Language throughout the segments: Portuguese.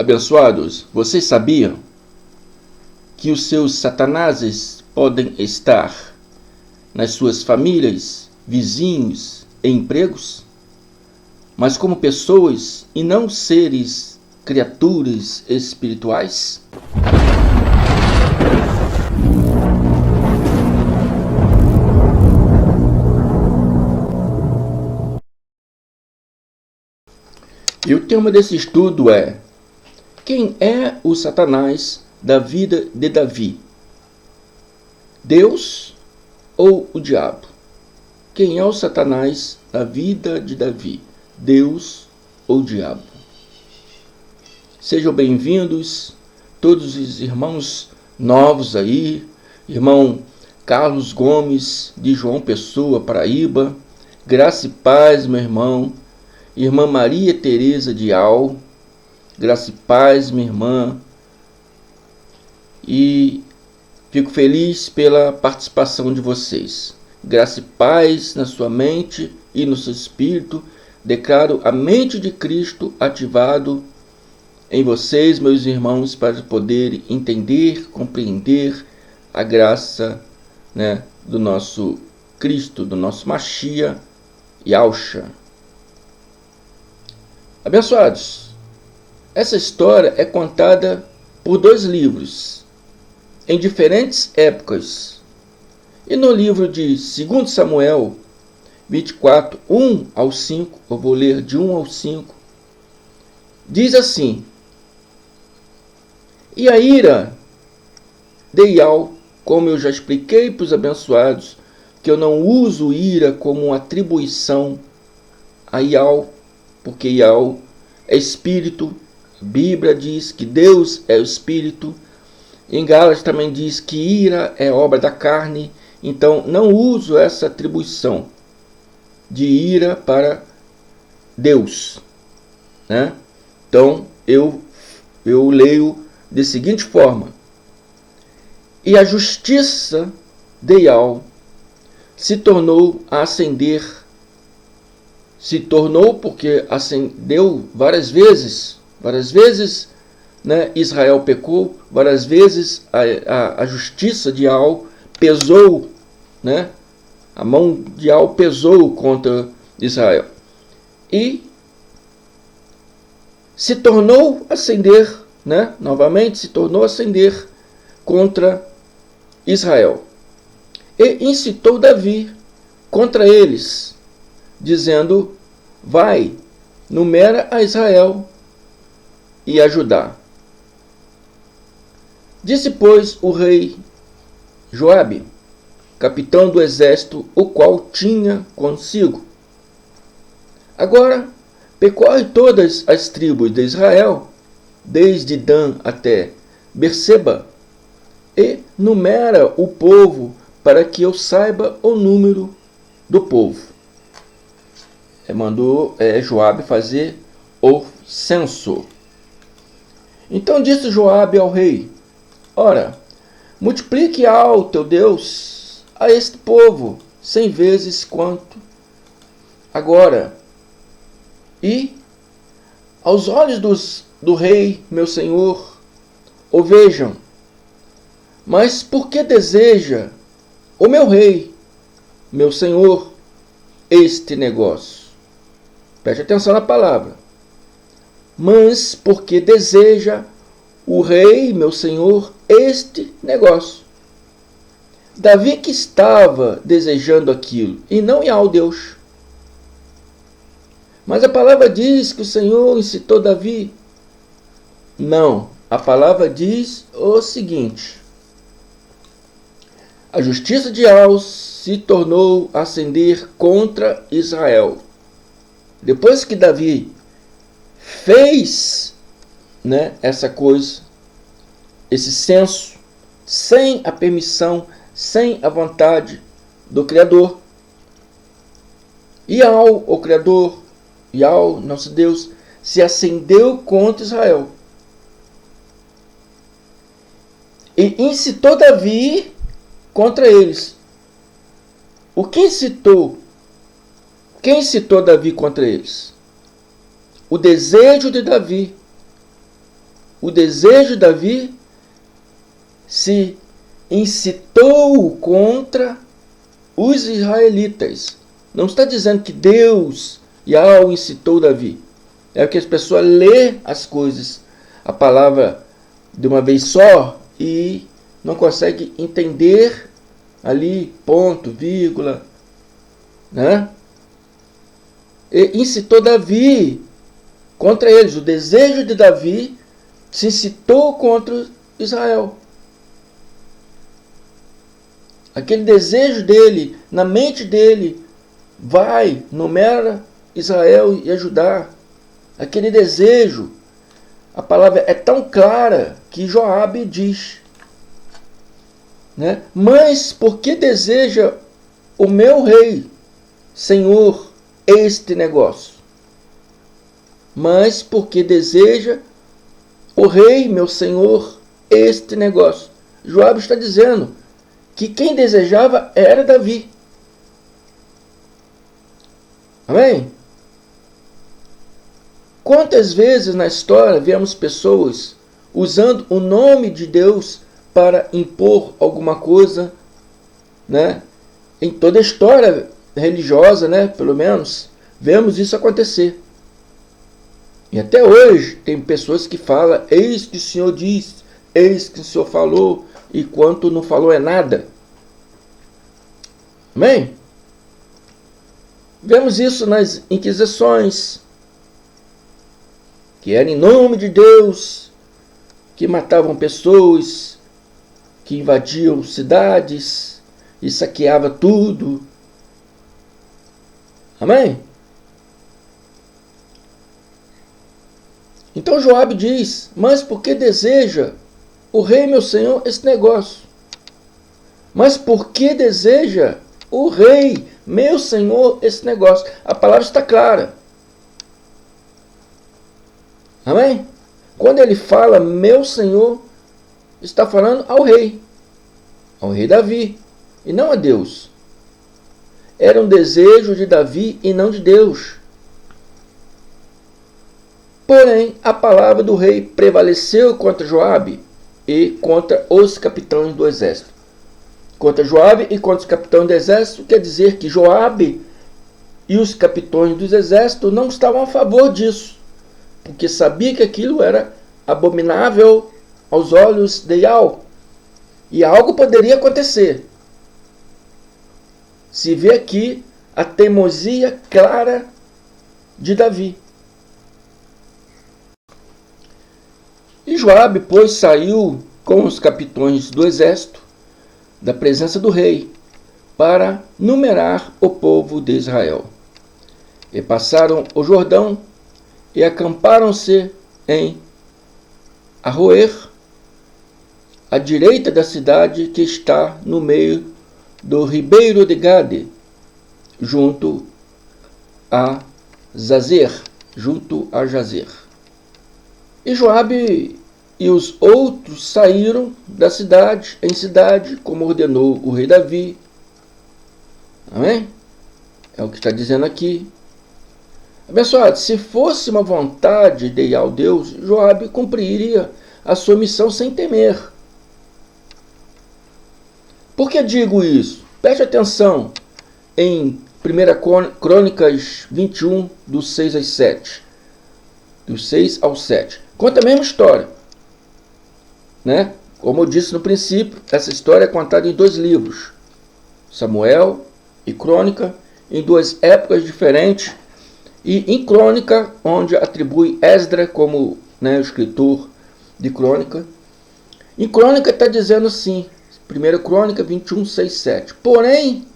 Abençoados, vocês sabiam que os seus satanases podem estar nas suas famílias, vizinhos e empregos, mas como pessoas e não seres, criaturas espirituais? E o tema desse estudo é: quem é o Satanás da vida de Davi? Deus ou o diabo? Quem é o Satanás da vida de Davi? Deus ou o diabo? Sejam bem-vindos todos os irmãos novos aí, irmão Carlos Gomes de João Pessoa, Paraíba, graça e paz, meu irmão. Irmã Maria Tereza de Al, graça e paz, minha irmã. E fico feliz pela participação de vocês. Graça e paz na sua mente e no seu espírito. Declaro a mente de Cristo ativado em vocês, meus irmãos, para poderem entender, compreender a graça, do nosso Cristo, do nosso Mashiach Yahusha. Abençoados, essa história é contada por dois livros, em diferentes épocas. E no livro de 2 Samuel 24, 1 ao 5, eu vou ler de 1 ao 5, diz assim: E a ira de Ial, como eu já expliquei para os abençoados, que eu não uso ira como uma atribuição a Ial, porque Ial é espírito. A Bíblia diz que Deus é o espírito. Em Gálatas também diz que ira é obra da carne. Então não uso essa atribuição de ira para Deus, Então eu leio da seguinte forma: e a justiça de Ial se tornou a ascender. Se tornou porque ascendeu várias vezes, Israel pecou, várias vezes a justiça de Ial pesou, a mão de Ial pesou contra Israel. E se tornou a ascender, novamente se tornou a ascender contra Israel. E incitou Davi contra eles, dizendo: vai, numera a Israel e a Judá. Disse, pois, o rei Joabe, capitão do exército, o qual tinha consigo: agora percorre todas as tribos de Israel, desde Dan até Berseba, e numera o povo, para que eu saiba o número do povo. Mandou Joabe fazer o censo. Então disse Joabe ao rei: ora, multiplique ao teu Deus a este povo 100 vezes quanto agora. E aos olhos do rei, meu senhor, o vejam. Mas por que deseja o meu rei, meu senhor, este negócio? Preste atenção na palavra. Mas porque deseja o rei, meu senhor, este negócio? Davi que estava desejando aquilo, e não Ial Deus. Mas a palavra diz que o Senhor incitou Davi. Não, a palavra diz o seguinte: a justiça de Ial se tornou a ascender contra Israel. Depois que Davi fez essa coisa, esse censo, sem a permissão, sem a vontade do Criador, Ial, o Criador, Ial, nosso Deus, se acendeu contra Israel e incitou Davi contra eles. O que incitou? Quem incitou Davi contra eles? O desejo de Davi o desejo de Davi se incitou contra os israelitas. Não está dizendo que Deus, Yahweh, incitou Davi. É que as pessoas lê as coisas, a palavra de uma vez só, e não consegue entender ali, ponto, vírgula, né? E incitou Davi contra eles. O desejo de Davi se incitou contra Israel. Aquele desejo dele, na mente dele, vai, numera Israel e Judá. Aquele desejo, a palavra é tão clara que Joabe diz, né? Mas por que deseja o meu rei, Senhor, este negócio? Mas por que deseja o rei, meu Senhor, este negócio? Joabe está dizendo que quem desejava era Davi. Amém? Quantas vezes na história vemos pessoas usando o nome de Deus para impor alguma coisa, né? Em toda a história religiosa, né? Pelo menos, vemos isso acontecer. E até hoje tem pessoas que falam, eis que o Senhor diz, eis que o Senhor falou, e quanto não falou é nada. Amém? Vemos isso nas inquisições, que era em nome de Deus, que matavam pessoas, que invadiam cidades e saqueava tudo. Amém? Então Joabe diz, mas por que deseja o rei, meu senhor, esse negócio? Mas por que deseja o rei, meu senhor, esse negócio? A palavra está clara. Amém? Quando ele fala meu senhor, está falando ao rei Davi, e não a Deus. Era um desejo de Davi e não de Deus. Porém, a palavra do rei prevaleceu contra Joabe e contra os capitães do exército. Contra Joabe e contra os capitães do exército, quer dizer que Joabe e os capitães do exército não estavam a favor disso, porque sabia que aquilo era abominável aos olhos de Yahweh. E algo poderia acontecer. Se vê aqui a teimosia clara de Davi. E Joabe, pois, saiu com os capitães do exército da presença do rei para numerar o povo de Israel. E passaram o Jordão e acamparam-se em Aroer, à direita da cidade que está no meio do ribeiro de Gade, junto a Jazer. E Joabe e os outros saíram da cidade em cidade, como ordenou o rei Davi. Amém? É o que está dizendo aqui. Abençoado, se fosse uma vontade de Yahweh Deus, Joabe cumpriria a sua missão sem temer. Por que digo isso? Preste atenção em 1 Crônicas 21, do 6 ao 7. Do 6 ao 7. Conta a mesma história, né? Como eu disse no princípio, essa história é contada em 2 livros, Samuel e Crônica, em 2 épocas diferentes, e em Crônica, onde atribui Esdra como, né, o escritor de Crônica. Em Crônica está dizendo assim, 1 Crônica 21, 6, 7. Porém,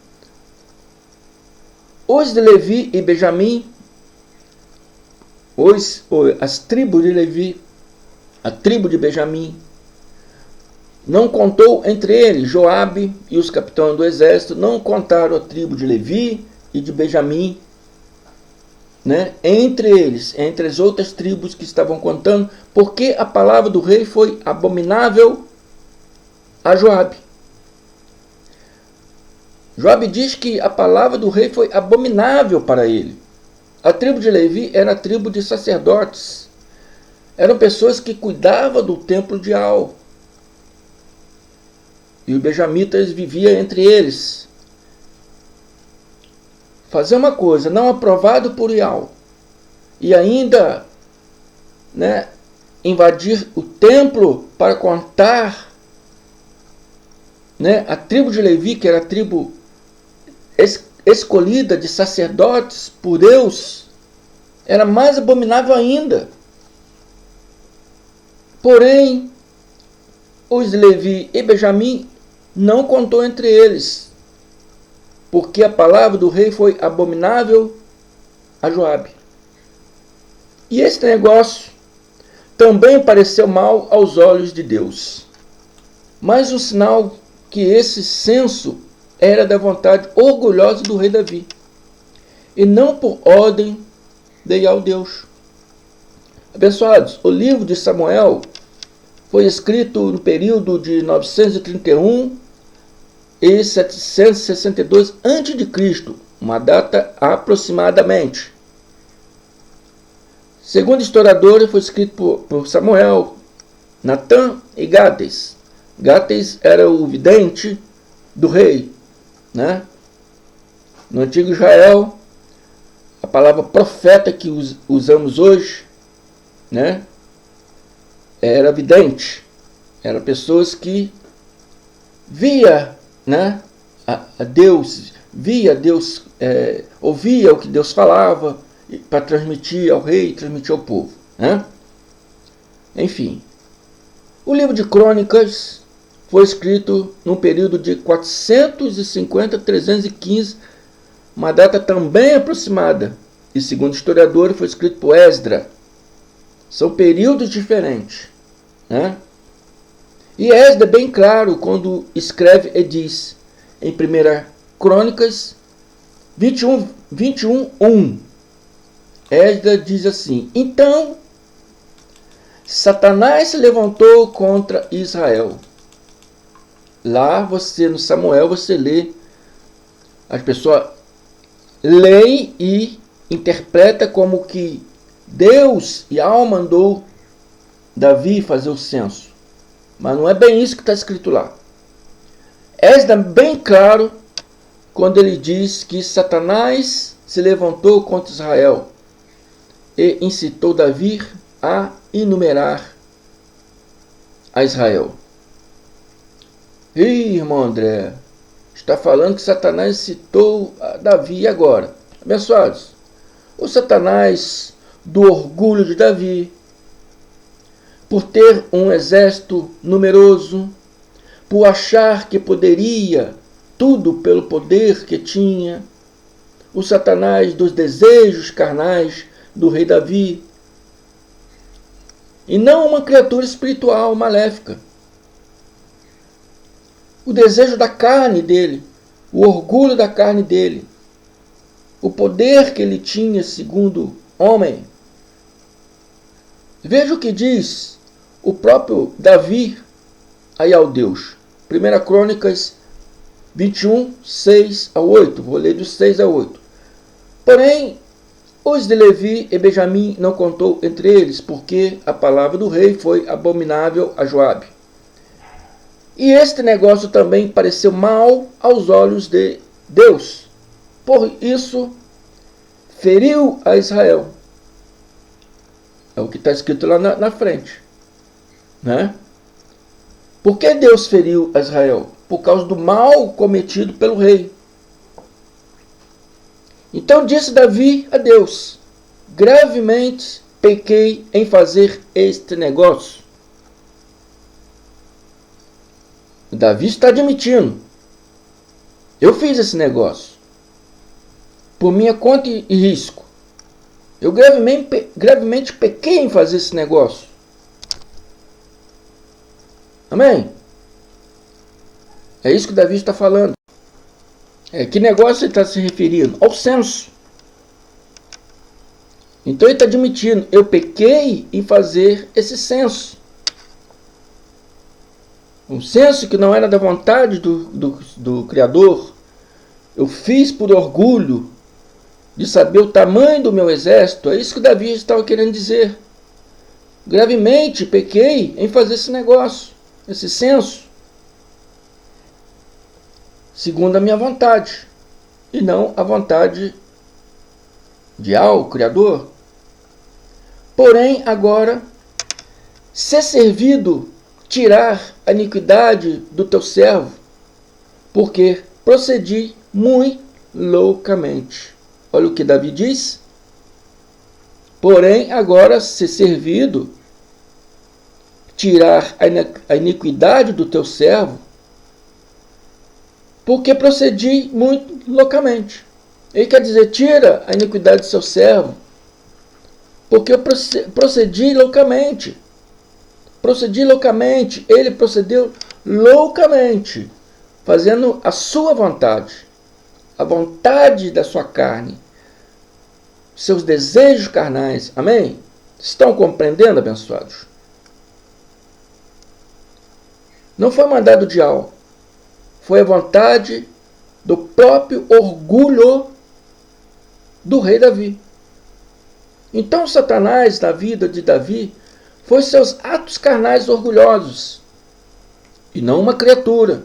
os de Levi e Benjamim, as tribos de Levi, a tribo de Benjamim, não contou entre eles. Joabe e os capitães do exército não contaram a tribo de Levi e de Benjamim, né, entre eles, entre as outras tribos que estavam contando, porque a palavra do rei foi abominável a Joabe. Joabe diz que a palavra do rei foi abominável para ele. A tribo de Levi era a tribo de sacerdotes. eram pessoas que cuidavam do templo de Al. E os benjamitas viviam entre eles. Fazer uma coisa não aprovado por Al e ainda, invadir o templo para contar, a tribo de Levi, que era a tribo escolhida de sacerdotes por Deus, era mais abominável ainda. Porém, os Levi e Benjamim não contou entre eles, porque a palavra do rei foi abominável a Joabe. E esse negócio também pareceu mal aos olhos de Deus. Mais um sinal que esse censo era da vontade orgulhosa do rei Davi, e não por ordem de Yahvé Deus. Abençoados, o livro de Samuel foi escrito no período de 931 e 762 a.C., uma data aproximadamente. Segundo historiadores, foi escrito por Samuel, Natã e Gates. Gates era o vidente do rei. No antigo Israel, a palavra profeta que usamos hoje, era vidente. Eram pessoas que via, a Deus, ouvia o que Deus falava para transmitir ao rei, transmitir ao povo. Enfim, o livro de Crônicas foi escrito no período de 450 a 315, uma data também aproximada, e segundo historiadores foi escrito por Esdras. São períodos diferentes. E Esdras é bem claro quando escreve e diz, em 1 Crônicas 21:1, Esdras diz assim: então Satanás se levantou contra Israel. Lá no Samuel você lê, as pessoas leem e interpreta como que Deus e Yahvé mandou Davi fazer o censo. Mas não é bem isso que está escrito lá. Esdras é bem claro quando ele diz que Satanás se levantou contra Israel e incitou Davi a enumerar a Israel. Ih, irmão André, está falando que Satanás citou a Davi agora. Abençoados, o Satanás do orgulho de Davi, por ter um exército numeroso, por achar que poderia tudo pelo poder que tinha, o Satanás dos desejos carnais do rei Davi, e não uma criatura espiritual maléfica. O desejo da carne dele, o orgulho da carne dele, o poder que ele tinha segundo homem. Veja o que diz o próprio Davi a Yahvé Deus. 1 Crônicas 21, 6 a 8. Vou ler dos 6 a 8. Porém, os de Levi e Benjamim não contou entre eles, porque a palavra do rei foi abominável a Joabe. E este negócio também pareceu mal aos olhos de Deus. Por isso, feriu a Israel. É o que está escrito lá na frente. Por que Deus feriu a Israel? Por causa do mal cometido pelo rei. Então disse Davi a Deus: gravemente pequei em fazer este negócio. Davi está admitindo: eu fiz esse negócio por minha conta e risco. Eu gravemente pequei em fazer esse negócio. Amém? É isso que Davi está falando. Que negócio ele está se referindo? Ao censo. Então ele está admitindo: eu pequei em fazer esse censo. Um censo que não era da vontade do Criador. Eu fiz por orgulho de saber o tamanho do meu exército. É isso que Davi estava querendo dizer. gravemente pequei em fazer esse negócio, esse censo, segundo a minha vontade, e não a vontade de Yahweh, o Criador. Porém, agora, ser servido tirar a iniquidade do teu servo, porque procedi muito loucamente. Olha o que Davi diz. Porém, agora, ser servido tirar a iniquidade do teu servo, porque procedi muito loucamente. Ele quer dizer, tira a iniquidade do seu servo, porque eu procedi loucamente. Procedi loucamente. Ele procedeu loucamente, fazendo a sua vontade, a vontade da sua carne, seus desejos carnais. Amém? Estão compreendendo, abençoados? Não foi mandado de Yahweh, foi a vontade do próprio orgulho do rei Davi. Então Satanás, na vida de Davi, foi seus atos carnais orgulhosos, e não uma criatura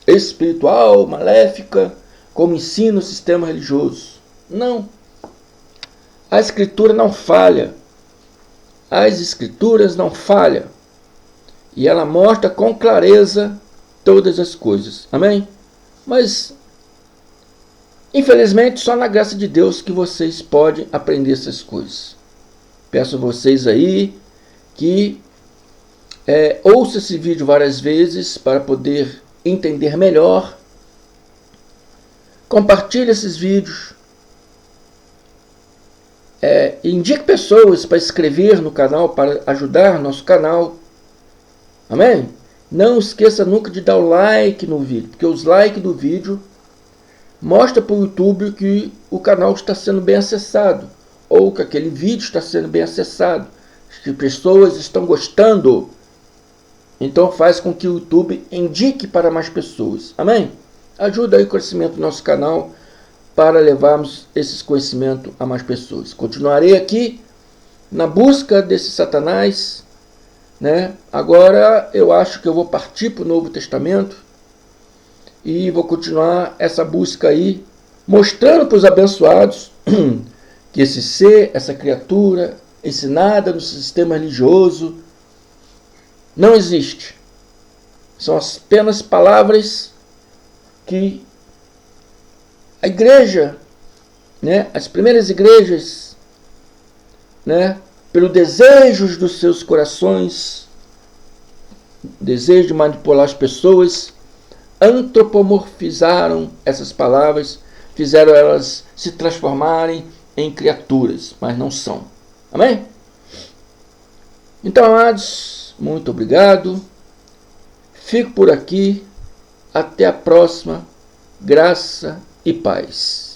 espiritual, maléfica, como ensina o sistema religioso. Não. A Escritura não falha. As Escrituras não falham. E ela mostra com clareza todas as coisas. Amém? Mas, infelizmente, só na graça de Deus que vocês podem aprender essas coisas. Peço a vocês aí que ouça esse vídeo várias vezes para poder entender melhor. Compartilhe esses vídeos. Indique pessoas para inscrever no canal, para ajudar nosso canal. Amém? Não esqueça nunca de dar o like no vídeo, porque os likes do vídeo mostram para o YouTube que o canal está sendo bem acessado, ou que aquele vídeo está sendo bem acessado, que pessoas estão gostando. Então faz com que o YouTube indique para mais pessoas. Amém? Ajuda aí o crescimento do nosso canal para levarmos esses conhecimentos a mais pessoas. Continuarei aqui na busca desse Satanás, né? Agora eu acho que eu vou partir para o Novo Testamento e vou continuar essa busca aí, mostrando para os abençoados que esse ser, essa criatura, ensinada no sistema religioso, não existe. São apenas palavras que a igreja, né, as primeiras igrejas, né, pelo desejo dos seus corações, desejo de manipular as pessoas, antropomorfizaram essas palavras, fizeram elas se transformarem em criaturas, mas não são. Amém? Então, amados, muito obrigado. Fico por aqui. Até a próxima. Graça e paz.